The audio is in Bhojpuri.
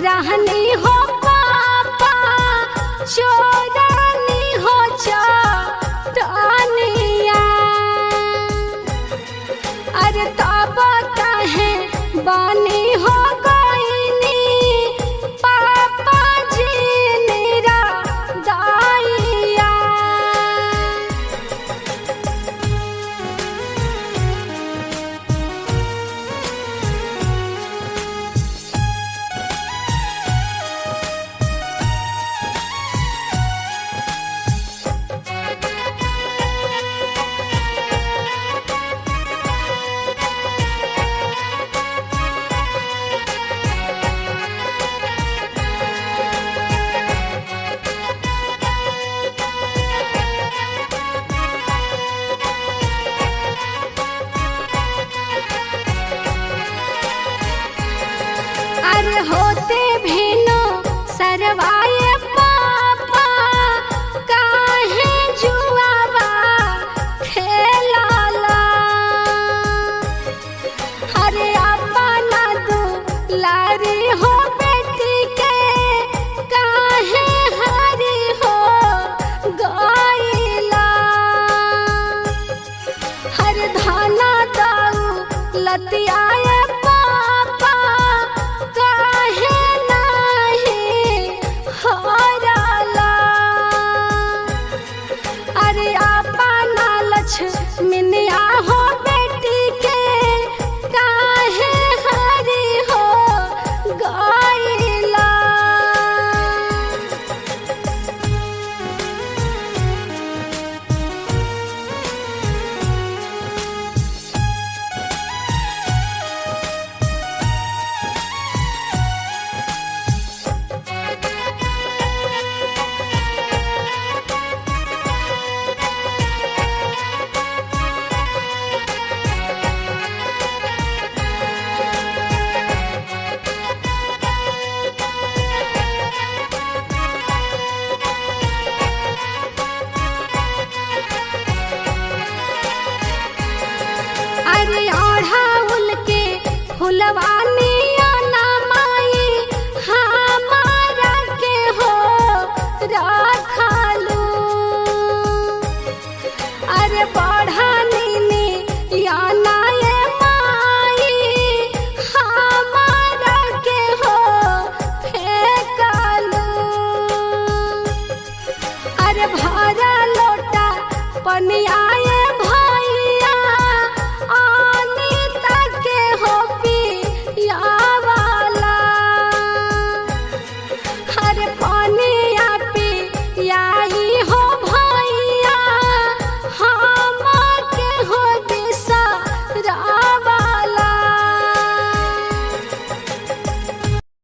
रहनी हो पापा चोरानी हो चटनिया। अरे तब काहे बनी हो गईनी पापा जी निरा दाइया। अरे होते भेनो सरवाए पापा काहे जुआवा खेलाला। अरे अपना दुलारी हो बेटी के काहे हरी हो गईला। हर धाना दाऊ लतियाए पापा काहे नहीं हराला। अरे अपना लक्ष्मनिया हो बेटी के काहे हरी हो गईला। अरे ओढ़ाउल के फुलवानी ना माई हमारा के हो रखलू। अरे बढ़ानी या ना ये माई हमारा के हो फेंकलू। अरे भरा लोटा पनियाए